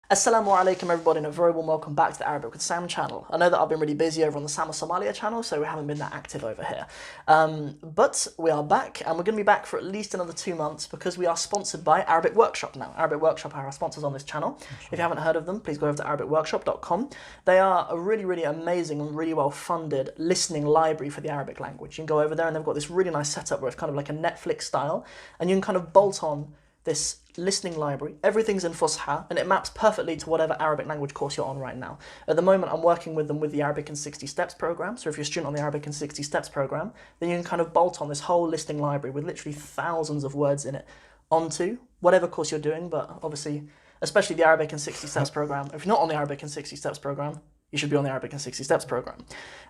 Assalamu alaikum everybody and a very warm welcome back to the Arabic with Sam channel. I know that I've been really busy over on the Sam of Somalia channel, so we haven't been that active over here. But we are back, and we're going to be back for at least another 2 months because we are sponsored by Arabic Workshop now. Arabic Workshop are our sponsors on this channel. If you haven't heard of them, please go over to arabicworkshop.com. They are a really, really amazing and really well funded listening library for the Arabic language. You can go over there and they've got this really nice setup where it's kind of like a Netflix style, and you can kind of bolt on this listening library. Everything's in Fusha and it maps perfectly to whatever Arabic language course you're on right now. At the moment I'm working with them with the Arabic in 60 Steps program, so if you're a student on the Arabic in 60 Steps program, then you can kind of bolt on this whole listening library with literally thousands of words in it onto whatever course you're doing, but obviously, especially the Arabic in 60 Steps program. If you're not on the Arabic in 60 Steps program, you should be on the Arabic in 60 Steps program.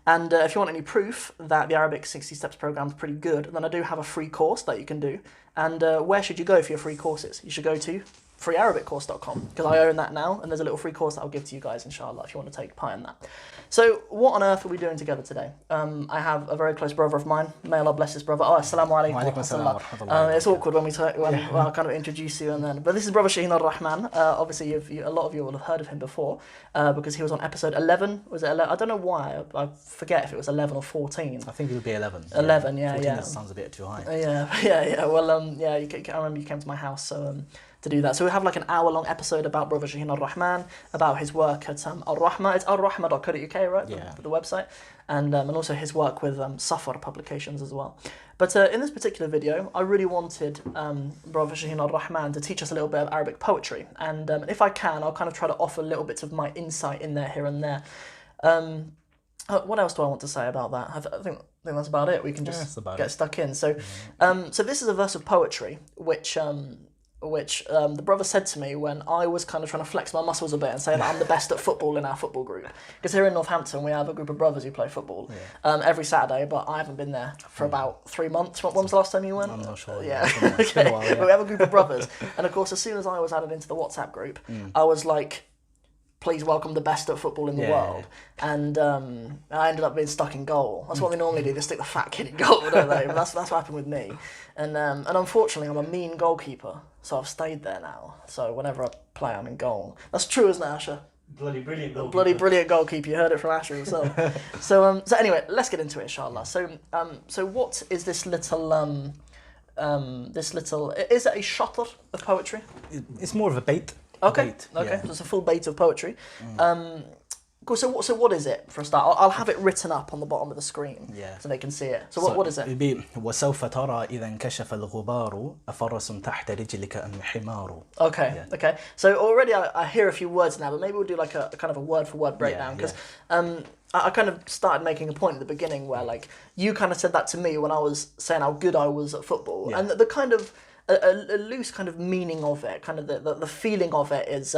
And if you want any proof that the Arabic 60 Steps program is pretty good, then I do have a free course that you can do. And where should you go for your free courses? You should go to freearabiccourse.com, because I own that now, and there's a little free course that I'll give to you guys, inshallah, if you want to take part in that. So, what on earth are we doing together today? I have a very close brother of mine. May Allah bless his brother. Oh, assalamu alaikum wa rahmatullah. It's awkward when I kind of introduce you, and then. But this is brother Shahin-ur Rahman. Obviously, a lot of you will have heard of him before, because he was on episode 11. Was it 11? I don't know why. I forget if it was 11 or 14. I think it would be 11. 11, yeah. 14 sounds a bit too high. Yeah. Well, I remember you came to my house, so. To do that. So we have like an hour-long episode about Brother Shahin-ur Rahman, about his work at Al-Rahma. It's alrahma.co.uk, right? Yeah. The website. And also his work with Safar publications as well. But in this particular video, I really wanted Brother Shahin-ur Rahman to teach us a little bit of Arabic poetry. And if I can, I'll kind of try to offer little bits of my insight in there, here and there. What else do I want to say about that? I think that's about it. We can just get stuck in. So, so this is a verse of poetry, which the brother said to me when I was kind of trying to flex my muscles a bit and say that I'm the best at football in our football group. Because here in Northampton we have a group of brothers who play football every Saturday, but I haven't been there for about 3 months. When was the last time you went? I'm not sure. Yeah. Okay. But we have a group of brothers, and of course as soon as I was added into the WhatsApp group, I was like, please welcome the best at football in the world. And I ended up being stuck in goal. That's what they normally do. They stick the fat kid in goal, don't they? But that's what happened with me. And unfortunately, I'm a mean goalkeeper, so I've stayed there now. So whenever I play, I'm in goal. That's true, isn't it, Asher? Bloody brilliant goalkeeper. Bloody brilliant goalkeeper. You heard it from Asher himself. So anyway, let's get into it, inshallah. So what is this little... Is it a shatr of poetry? It's more of a bait. Okay. So it's a full bait of poetry. Cool. So what is it for a start? I'll have it written up on the bottom of the screen, so they can see it. So what is it? It'd be وسوف ترى إذا انكشف الغبار أفرس تحت رجلك أم حمار. Okay. So already I hear a few words now, but maybe we'll do like a kind of a word for word breakdown, because I kind of started making a point at the beginning where like you kind of said that to me when I was saying how good I was at football, and the kind of a loose kind of meaning of it, kind of the feeling of it is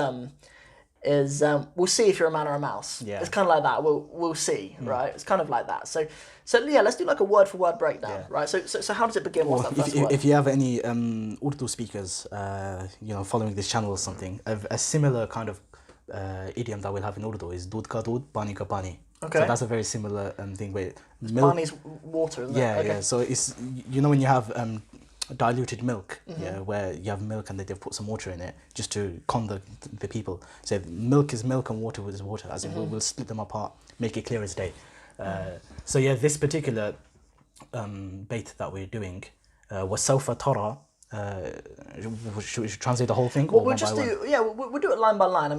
we'll see if you're a man or a mouse. Yeah. It's kind of like that. We'll see, right? It's kind of like that. So yeah, let's do like a word for word breakdown, right? So how does it begin? What's that first word? If you have any Urdu speakers, following this channel or something, a similar kind of idiom that we'll have in Urdu is dood ka dood, pani ka pani. Okay. So that's a very similar thing where milk. Pani is water, isn't it? Yeah. So it's when you have diluted milk, where you have milk and they've put some water in it just to con the people. So milk is milk and water is water, as in we'll split them apart, make it clear as day. So this particular bait that we're doing, وَسَوْفَ تَرَى, should we translate the whole thing? Well, we'll just we'll do it line by line. I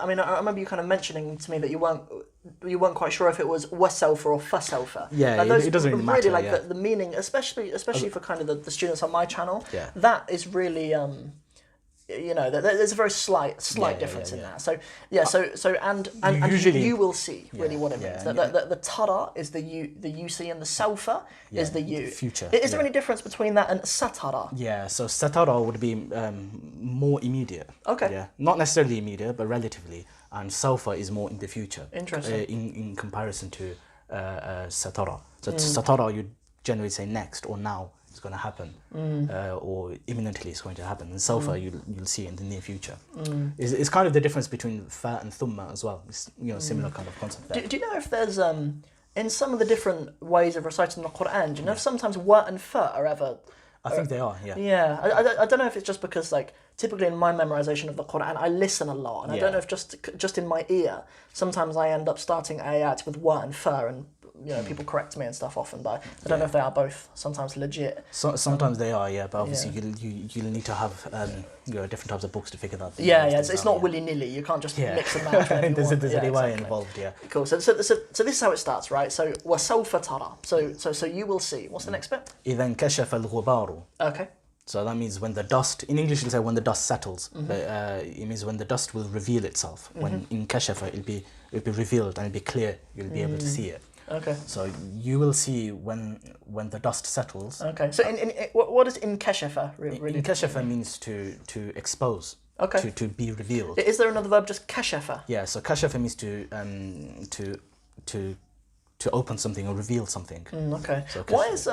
remember you kind of mentioning to me that you weren't quite sure if it was waselfa or faselfa. Yeah, it doesn't really matter. Really, like the meaning, especially for kind of the students on my channel. Yeah. That is really there's a very slight difference in that. So and usually you will see really what it means. The tara is the you see, and the selfa is the you. Future. Is there any difference between that and satara? Yeah, so satara would be more immediate. Okay. Yeah, not necessarily immediate, but relatively. And selfa is more in the future. Interesting. In comparison to satara. So satara you generally say next or now. It's going to happen, or imminently it's going to happen. And selfa you'll see in the near future. It's kind of the difference between fa and thumma as well. It's similar kind of concept there. Do you know if there's in some of the different ways of reciting the Quran, do you know if sometimes wa and fa are ever I think they are, yeah. Yeah, I don't know if it's just because like typically in my memorization of the Quran, I listen a lot, and I don't know if just in my ear, sometimes I end up starting ayat with wa and fa, and people correct me and stuff often, but I don't know if they are both sometimes legit. So, sometimes they are, but obviously you'll need to have different types of books to figure that. It's not willy nilly. You can't just mix and match. There's a riwayah exactly. involved. Cool. So this is how it starts, right? So وَسَوْفَ تَرَى. So you will see. What's the next bit? إذا انكشف الغبار. Okay. So that means when the dust, in English it'll say when the dust settles, but it means when the dust will reveal itself. When in kashafa it'll be revealed and it'll be clear, you'll be able to see it. Okay. So you will see when the dust settles. Okay. So what does in kashafa really? In kashafa means to expose. Okay. To be revealed. Is there another verb, just kashafa? Yeah. So kashafa means to open something or reveal something. Okay. So why is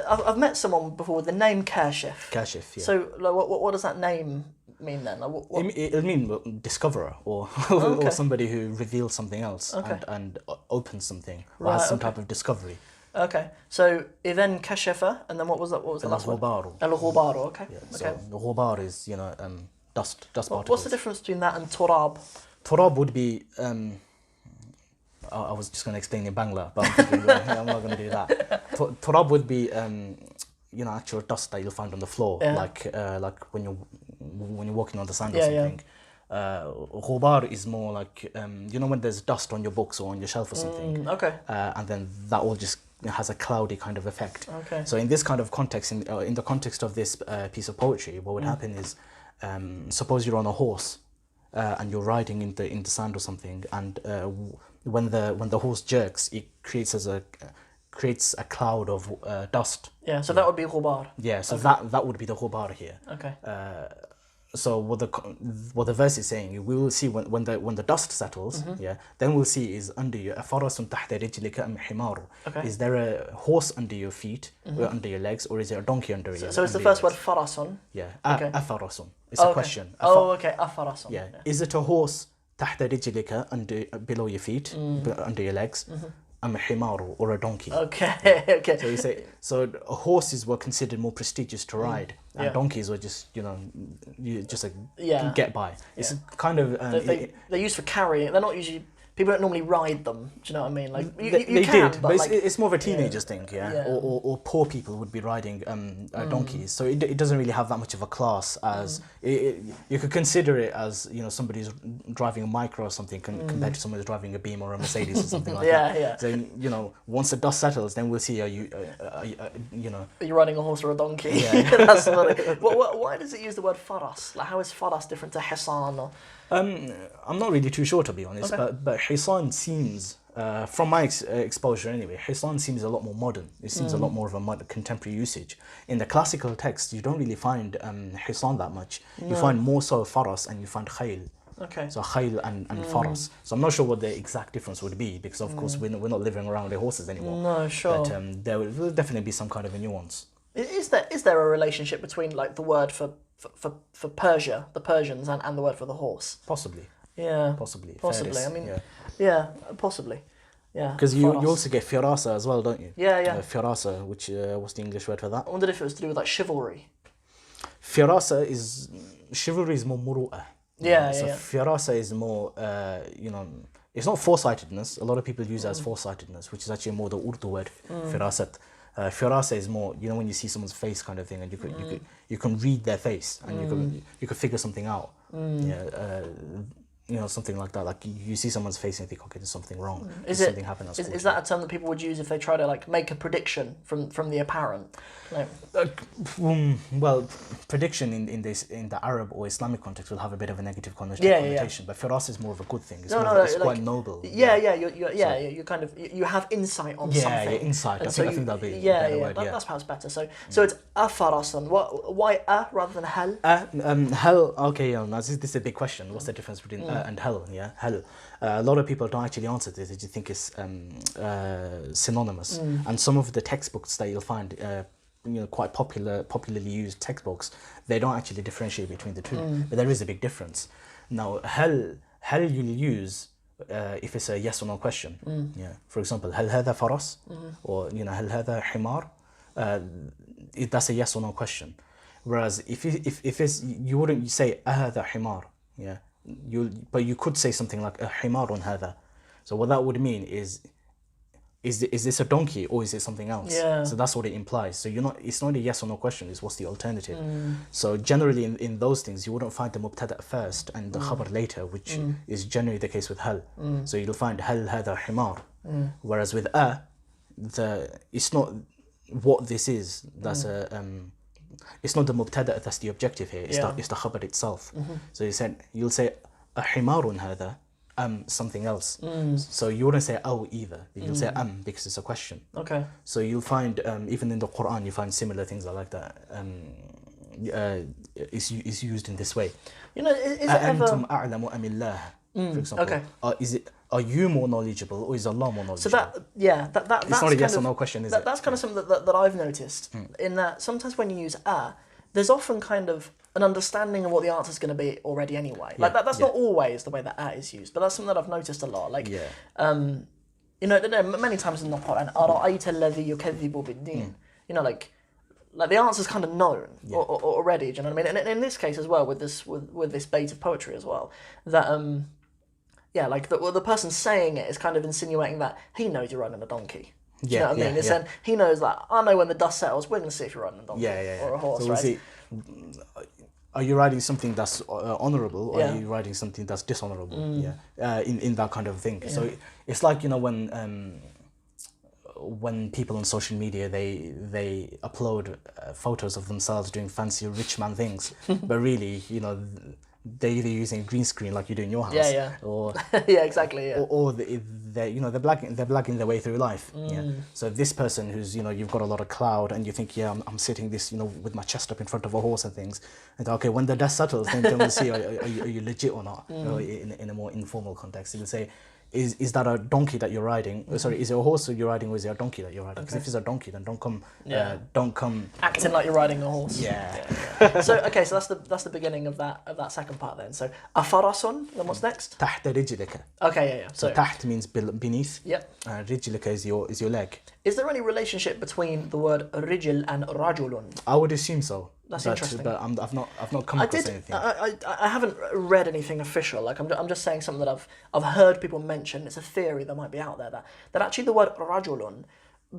I've met someone before with the name Kashif. Kashif, yeah. So like, what does that name mean then? Like, it'll mean discoverer or or somebody who reveals something else and opens something or has some type of discovery. Okay. So then kashafa, and then what was that? What was the last one? El-Ghubaru. Okay. Yeah, so the ghubar is dust particles. What's the difference between that and turab? Turab would be I was just going to explain in Bangla, but I'm thinking, I'm not going to do that. Turab would be, actual dust that you'll find on the floor, like when you're walking on the sand or something. Ghubar is more like, when there's dust on your books or on your shelf or something. Okay. And then that all just has a cloudy kind of effect. Okay. So in this kind of context, in the context of this piece of poetry, what would happen is, suppose you're on a horse and you're riding in the sand or something, and when the horse jerks, it creates a cloud of dust. Yeah, so that would be ghubar. Yeah, so that would be the ghubar here. Okay. So what the verse is saying, we will see when the dust settles, then we'll see is under you أَفَرَسٌ تَحْتَ رِجْلِكَ أَمْ حِمَارٌ. Okay. Is there a horse under your feet or under your legs, or is there a donkey under your? So it's the first word farasun. Yeah. Okay. أَفَرَسٌ. It's a question. Okay. Afarasun. Yeah. Is it a horse تحت رجلك below your feet, under your legs? أم حمار, or a donkey. Okay. Okay. So you say, horses were considered more prestigious to ride, and donkeys were just get by. It's kind of they're used for carrying. They're not usually. People don't normally ride them. Do you know what I mean? Like they can, did, but it's more of a teenagers thing, Or poor people would be riding donkeys. So it doesn't really have that much of a class as you could consider it as somebody's driving a micro or something compared to someone who's driving a Beam or a Mercedes or something like that. Yeah. So once the dust settles, then we'll see are you riding a horse or a donkey? Yeah. That's funny. Why does it use the word faras? Like how is faras different to hisan? Or I'm not really too sure, to be honest, but hisan seems, from my exposure anyway, hisan seems a lot more modern. It seems a lot more of a contemporary usage. In the classical text, you don't really find hisan that much. No. You find more so faras and you find khayl. Okay. So khayl and faras. So I'm not sure what the exact difference would be, because of course we're not living around the horses anymore. No, sure. But there will definitely be some kind of a nuance. Is there a relationship between like the word for Persia, the Persians, and the word for the horse? Possibly. Yeah. Possibly. Possibly. I mean, possibly. Yeah. Because you also get firasa as well, don't you? Yeah. Firasa, which what's the English word for that? I wondered if it was to do with like chivalry. Firasa is chivalry is more muru'ah. So firasa is more it's not foresightedness. A lot of people use it as foresightedness, which is actually more the Urdu word firasat. Firasa is more, when you see someone's face kind of thing, and you can read their face, and you can figure something out. Something like that. Like you see someone's face and you think, okay, there's something wrong. Something happened. Is that a term that people would use if they try to like make a prediction from the apparent? Like, well, prediction in the Arab or Islamic context will have a bit of a negative connotation. But firas is more of a good thing. It's quite noble. You kind of you have insight on something. Yeah, insight. I think that'll be a better word. That's perhaps better. So it's afarasan. Why rather than hal? Hal. Okay, this is a big question. What's the difference between and hell? Yeah, hell. A lot of people don't actually answer this. They just think it's synonymous. And some of the textbooks that you'll find, quite popularly used textbooks, they don't actually differentiate between the two. But there is a big difference. Now, hell you'll use if it's a yes or no question. For example, هل هذا فرس? Or هل هذا حمار? That's a yes or no question. Whereas if it's, you wouldn't say هذا حمار, yeah. But you could say something like حمار هذا. So what that would mean is this a donkey or is it something else? Yeah. So that's what it implies. So it's not a yes or no question, it's what's the alternative. So generally in those things you wouldn't find the mubtada first and the khabar later, which is generally the case with hal. So you'll find hal hada himar. Whereas with it's not what this is, that's it's not the mubtada that's the objective here, it's the khabar itself. So you'll say a himarun hada, something else. So you wouldn't say oh either, you'll say because it's a question. Okay. So you'll find even in the Quran you find similar things like that. Is used in this way. You know, is it ever... أَأَنْتُمْ أَعْلَمُ أَمِ اللَّهِ, for example. Okay. Are you more knowledgeable or is Allah more knowledgeable? So that's it's not a yes or no question, is it? That's kind of something that I've noticed, in that sometimes when you use there's often kind of an understanding of what the answer is going to be already anyway. Like that's not always the way that is used, but that's something that I've noticed a lot. Like, you know, many times in the Quran, أَرَأَيْتَ الَّذِي يُكَذِّبُ بِالدِّينِ. You know, like the answer's kind of known already. Do you know what I mean? And in this case as well, with this bait of poetry as well, that like the person saying it is kind of insinuating that he knows you're riding a donkey. Do you know what I mean? It's saying he knows that I know when the dust settles, we're going to see if you're riding a donkey or a horse, so right? Are you riding something that's honourable, or are you riding something that's dishonourable? In that kind of thing. So it's like, you know, when people on social media they upload photos of themselves doing fancy rich man things, but really, you know, they're either using a green screen like you do in your house, or exactly, or they're you know they're blagging their way through life. So this person who's, you know, you've got a lot of cloud and you think, I'm sitting this, you know, with my chest up in front of a horse and things, and okay, when the dust settles, then we'll see are you legit or not. You know, in a more informal context, you'll say, is that a donkey that you're riding? Sorry, is it a horse that you're riding, or is it a donkey that you're riding? Because if it's a donkey, then don't come acting like you're riding a horse. So that's the beginning of that second part then. So afarasun, then what's next? تحت رجلك. Okay, So تحت means beneath. Yep. رجلك is your leg. Is there any relationship between the word rijl and rajulun? I would assume so. That's interesting. But I've not come across anything. I haven't read anything official. Like I'm just saying something that I've heard people mention. It's a theory that might be out there that actually the word rajulun,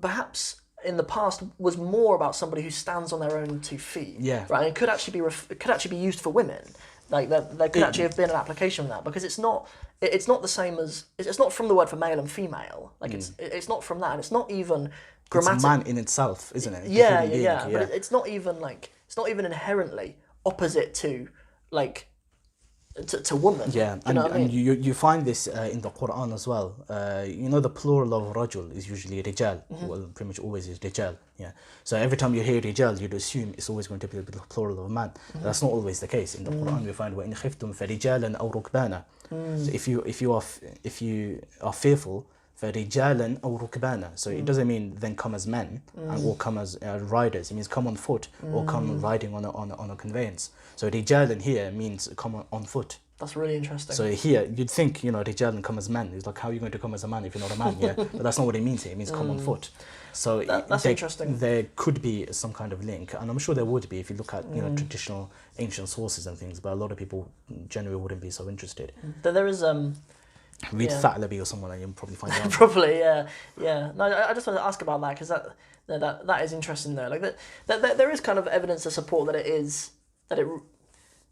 perhaps in the past, was more about somebody who stands on their own 2 feet. Yeah. Right. And it could actually be used for women. Like there could actually have been an application of that, because it's not the same as, it's not from the word for male and female. Like it's not from that, and it's not even grammatic. It's man in itself, isn't it? Yeah. But it's not even inherently opposite to like to woman. Yeah, and you find this in the Quran as well. You know, the plural of rajul is usually rijal. Well, pretty much always is rijal. Yeah. So every time you hear rijal, you'd assume it's always going to be the plural of man. That's not always the case. In the Quran, we find وَإِنْ خِفْتُمْ فَرِجَالًا أَوْ رُكْبَانًا. So if you are fearful, فَرِجَالًا أَوْ رُكْبَانًا. So it doesn't mean then come as men or come as riders. It means come on foot or come riding on a conveyance. So rijalan here means come on foot. That's really interesting. So here you'd think, you know, rijalan come as men. It's like, how are you going to come as a man if you're not a man? Yeah, but that's not what it means here. It means come on foot. So that's interesting. There could be some kind of link, and I'm sure there would be if you look at, you know, traditional ancient sources and things. But a lot of people generally wouldn't be so interested. There is read Tha'labi or someone, and you'll probably find out. Probably, yeah. No, I just wanted to ask about that, because that is interesting though. Like that there is kind of evidence to support that it.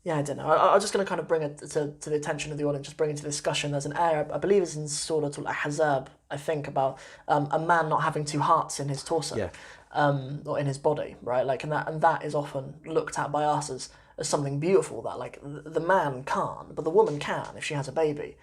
Yeah, I don't know. I'm just going to kind of bring it to the attention of the audience, just bring it to discussion. There's an ayah, I believe it's in Surah Al-Ahzab, I think, about a man not having 2 hearts in his torso, or in his body, right? Like, and that is often looked at by us as something beautiful, that like the man can't, but the woman can if she has a baby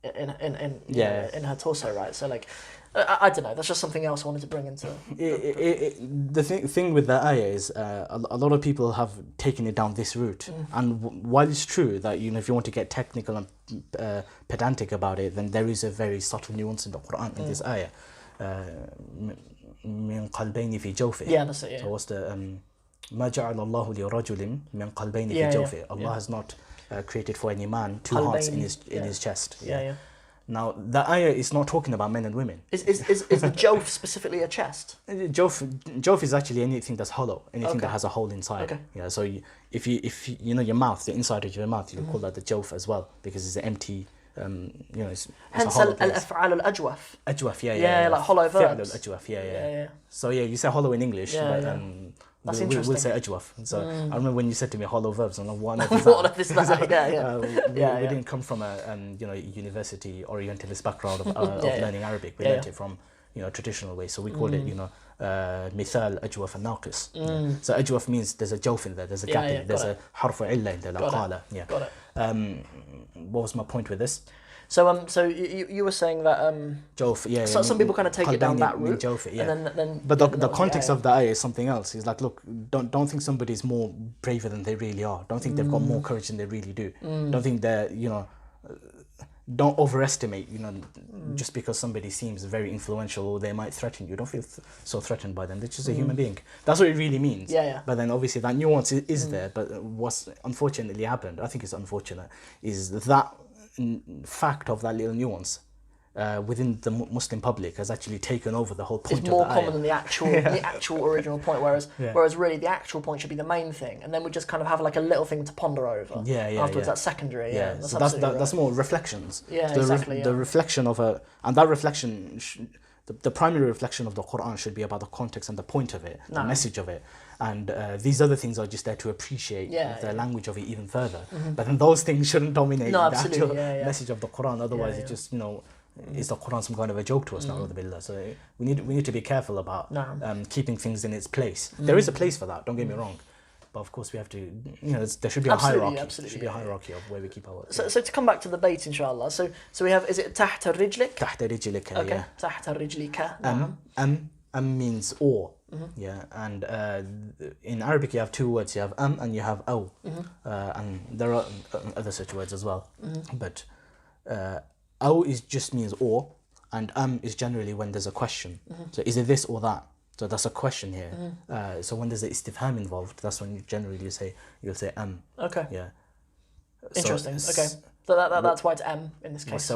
in her torso, right? So like, I don't know. That's just something else I wanted to bring into. The thing with that ayah is a lot of people have taken it down this route, and while it's true that, you know, if you want to get technical and pedantic about it, then there is a very subtle nuance in the Quran in this ayah. من قلبين في جوفه. Yeah, that's it. Yeah. So what's the ما جعل الله لرجل من قلبين في جوفه. Allah has not created for any man 2 hearts in his chest. Yeah. Now, the ayah is not talking about men and women. Is the jawf specifically a chest? Jawf is actually anything that's hollow, anything that has a hole inside. Okay. Yeah. So if you know your mouth, the inside of your mouth, you call that the jawf as well because it's an empty. It's Hence a hollow place. al-af'al al-ajwaf. Ajwaf, yeah. Like hollow verbs. Ajwaf, Yeah. So yeah, you say hollow in English, but That's we'll interesting. say ajwaf. So I remember when you said to me hollow verbs, I'm like, what on earth is What that? on earth is that? We didn't come from a university orientalist background of learning Arabic. We learned it from traditional way. So we called it مثال أجوف الناقص. So أجوف means there's a jawf in there, there's a gap in it, there's a حرف علة in there, like قال. Yeah. Got it. What was my point with this? So you were saying that jawf, so some people kind of take it down that route, jawf, and then but the context of the ayah is something else. It's like, look, don't think somebody's more braver than they really are. Don't think they've got more courage than they really do. Don't think they're don't overestimate, just because somebody seems very influential or they might threaten you. Don't feel so threatened by them. They're just a human being. That's what it really means. Yeah. But then obviously that nuance is there. But what's unfortunately happened, I think it's unfortunate, is that fact of that little nuance within the Muslim public has actually taken over the whole point. It's more of the common ayah. than the actual original point, whereas really the actual point should be the main thing, and then we just kind of have like a little thing to ponder over. Afterwards, that's secondary. So that's more reflections. Yeah, so exactly. The reflection of and that reflection, the primary reflection of the Quran should be about the context and the point of it, the message of it. And these other things are just there to appreciate the language of it even further. But then those things shouldn't dominate the actual message of the Quran. Otherwise, it just is the Quran some kind of a joke to us now? So we need to be careful about keeping things in its place. There is a place for that. Don't get me wrong. But of course, we have to. There should be a hierarchy. There should be a hierarchy of where we keep our. So to come back to the bait, inshallah. So we have, is it تحت رجلك? تحت رجلك. Okay. Yeah. تحت رجلك. Means or. Yeah, and in Arabic you have two words. You have and you have aw, and there are other such words as well. But aw just means or, and is generally when there's a question. So is it this or that? So that's a question here. So when there's the istifham involved, that's when you'll say Okay. Yeah. Interesting. Okay. So that's why it's in this case.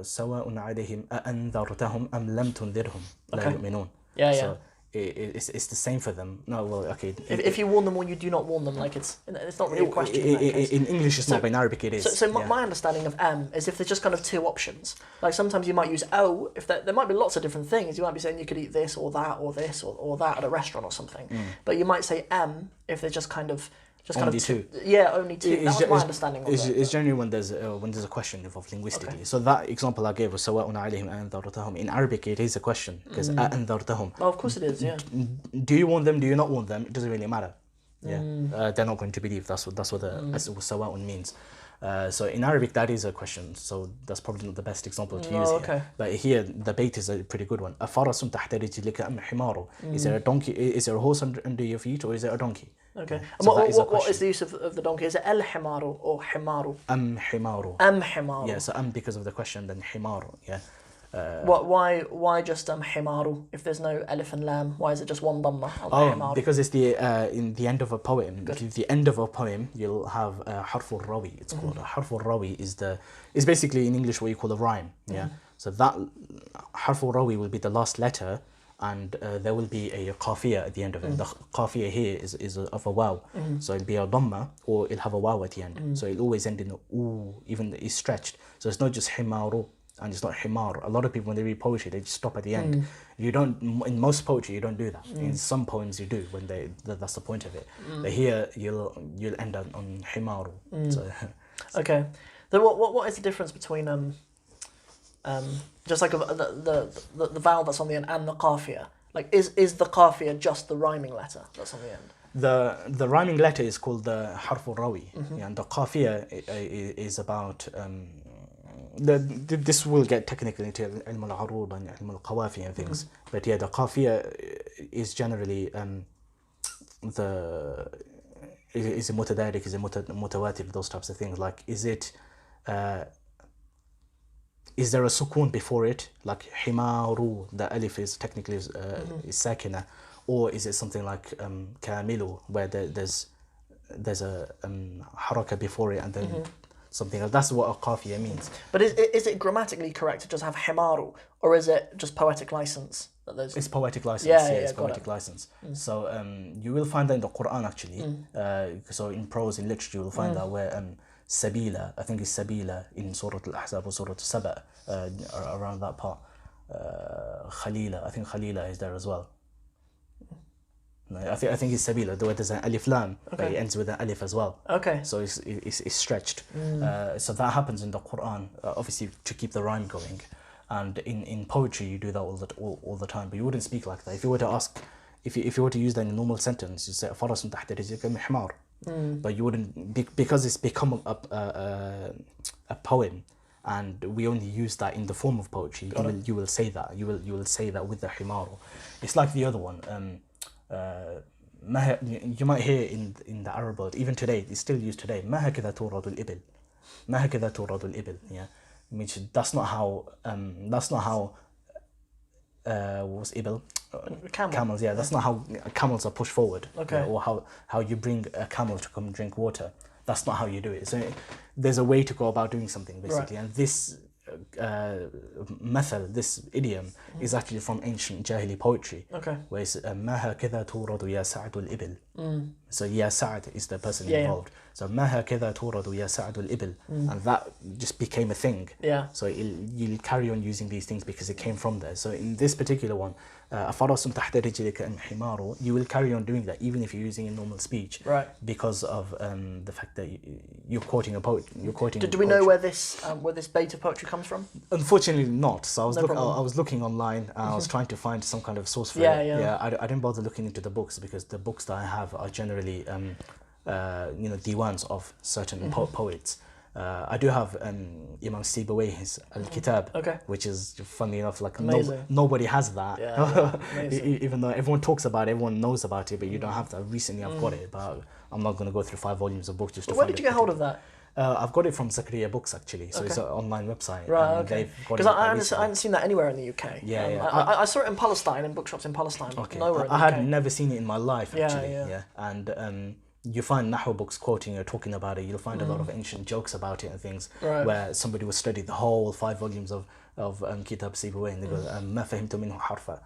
سواء عليهم أأنذرتهم أم لم تنذرهم لا يؤمنون. Yeah. So it's the same for them. No, well, okay. If you warn them or you do not warn them, like it's not really a question. In English, it's not, but in Arabic, it is. So my understanding of is if there's just kind of two options. Like sometimes you might use o if there might be lots of different things. You might be saying you could eat this or that or this or that at a restaurant or something. But you might say if they're just kind of. Only two. Yeah, only two. That was my understanding of it. It's generally when there's a question involved linguistically. Okay. So that example I gave was سواء عليهم أأنذرتهم. In Arabic, it is a question because أأنذرتهم. Oh, of course it is. Yeah. Do you want them? Do you not want them? It doesn't really matter. Yeah. They're not going to believe. That's what the سواء means. So in Arabic, that is a question. So that's probably not the best example to use here. But here, the bait is a pretty good one. أفرس تحت رجلك أم حمار? Is there a donkey? Is there a horse under your feet, or is there a donkey? Okay. So what is the use of the donkey? Is it al-himaru or himaru? Himaru. Himaru. Yeah. So because of the question, then himaru. Yeah. Why just himaru? If there's no alif and lam, why is it just one dhamma? Because it's in the end of a poem. The end of a poem, you'll have harful rawi. It's called harful rawi is basically in English what you call a rhyme. Yeah. So that harful rawi will be the last letter, and there will be a qafiyah at the end of it. The qafiyah here is of a waw. So it'll be a dhamma or it'll have a waw at the end. So it'll always end in a oo, even it's stretched. So it's not just himaru. And it's not himar. A lot of people, when they read poetry, they just stop at the end. You don't. In most poetry, you don't do that. In some poems, you do when that's the point of it. But here, you'll end up on himaru. So. Okay. Then what is the difference between just like the vowel that's on the end and the qafiyah? Like is the qafiyah just the rhyming letter that's on the end? The rhyming letter is called the harful rawi, and the qafiyah is about. This will get technical into ilm al-arud and ilm al-qawafi and things, but yeah, the qafiyah is generally is a mutadarik, is a mutawatir, those types of things. Like, is there a sukun before it, like himaru, the alif is technically is sakina, or is it something like kamilu, where there's a haraka before it and then something else. That's what a qafiya means. But is it grammatically correct to just have himaru, or is it just poetic license? It's poetic license. Yeah, It's poetic license. So you will find that in the Quran actually. So in prose, in literature, you'll find that where sabila, I think it's sabila in Surah Al-Ahzab or Surah Al-Saba, around that part. Khalila, I think Khalila is there as well. No, I think it's sabila. The way there's an alif lam, but it ends with an alif as well. Okay. So it's stretched. So that happens in the Quran, obviously to keep the rhyme going. And in poetry, you do that all the time. But you wouldn't speak like that. If you were to ask, if you were to use that in a normal sentence, you say فَرَسٌ تَحْتَ رِجْلِكَ مِحْمَارٌ. But you wouldn't, because it's become a poem, and we only use that in the form of poetry. You will say that. You will say that with the himaru. It's like the other one. You might hear in the Arab world, even today, it's still used today. ما هكذا تورد الإبل. ما هكذا تورد الإبل. Yeah. Which that's not how was ibl camels, yeah, that's not how camels are pushed forward. Okay. Or how you bring a camel to come drink water. That's not how you do it. So there's a way to go about doing something basically. Right. And this method, this idiom, is actually from ancient Jahili poetry. Okay. Where it's ما هكذا تورد يا سعد الإبل. So Ya Sa'd is the person involved. So ما هكذا تورد يا سعد الإبل. And that just became a thing. Yeah. So you'll carry on using these things because it came from there. So in this particular one, أفرس تحت رجلك أم حمار, you will carry on doing that even if you're using a normal speech. Right. Because of the fact that you're quoting a poet. Do we know where this bait of poetry comes from? Unfortunately not. So I was looking online. I was trying to find some kind of source for it. Yeah. I didn't bother looking into the books because the books that I have are generally diwans of certain poets. I do have Imam Sibawayh's Al-Kitab, which is, funny enough, like nobody has that. Even though everyone talks about it, everyone knows about it, but you don't have that. Recently I've got it, but I'm not going to go through 5 volumes of books just to find it. Where did you get hold of that? I've got it from Zakaria Books actually, so it's an online website. Right, okay. Because I hadn't seen that anywhere in the UK. I saw it in Palestine, in bookshops in Palestine, but nowhere in the UK. I had never seen it in my life actually. And you find Nahwu books quoting or talking about it. You'll find a lot of ancient jokes about it and things, where somebody will study the whole 5 volumes of Kitab Sibawayh and they go, ما فهمت منه حرفا.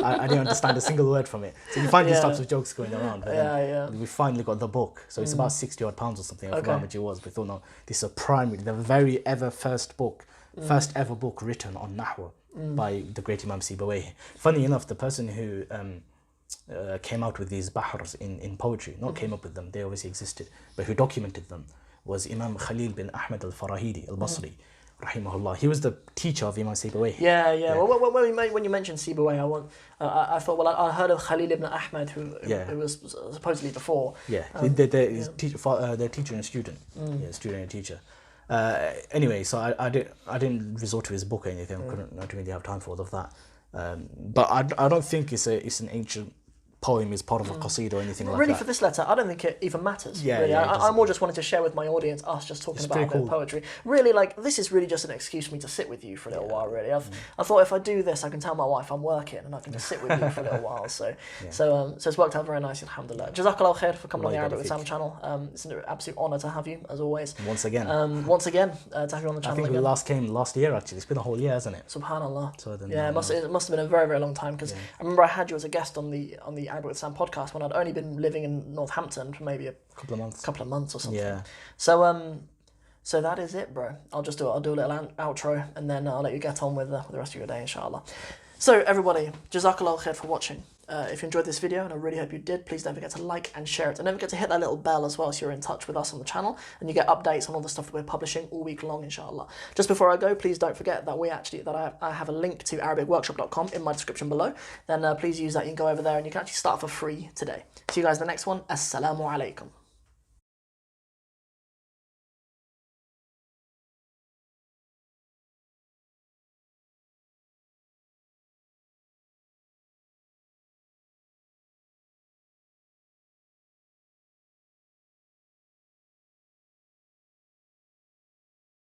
I didn't understand a single word from it. So you find these types of jokes going around. But we finally got the book. So it's about 60 odd pounds or something. I forgot how much it was. But we thought, no, this is a primary, the very first ever book written on Nahwu by the great Imam Sibawayh. Funny enough, the person who came out with these bahrs in poetry, not came up with them, they obviously existed, but who documented them was Imam Khalil bin Ahmed al-Farahidi al-Basri, rahimahullah. He was the teacher of Imam Sibawayh. Well, when you mentioned Sibawayh, I thought, well, I heard of Khalil ibn Ahmed, who was supposedly before. They're teacher and student. Student and teacher. Anyway, so I didn't resort to his book or anything. I didn't really have time for all of that. But I don't think it's an ancient poem is part of a qasida or anything like that. Really, for this letter, I don't think it even matters. Really. I more just wanted to share with my audience us just talking about a bit of poetry. Really, like, this is really just an excuse for me to sit with you for a little while, really. I thought if I do this, I can tell my wife I'm working and I can just sit with you for a little while. So it's worked out very nicely, alhamdulillah. Jazakallah khair for coming on the Arabic with Sam channel. It's an absolute honour to have you, as always. Once again. To have you on the channel. I think we last came last year, actually. It's been a whole year, hasn't it? Subhanallah. So it must have been a very, very long time, because I remember I had you as a guest on the Arabic with Sam podcast when I'd only been living in Northampton for maybe a couple of months or something. Yeah. So that is it, bro. I'll do a little outro and then I'll let you get on with the rest of your day, inshallah. So everybody, jazakallah khair for watching. If you enjoyed this video, and I really hope you did, please don't forget to like and share it. And don't forget to hit that little bell as well so you're in touch with us on the channel and you get updates on all the stuff that we're publishing all week long, inshallah. Just before I go, please don't forget that I have a link to arabicworkshop.com in my description below. Then please use that. You can go over there and you can actually start for free today. See you guys in the next one. Assalamu alaikum.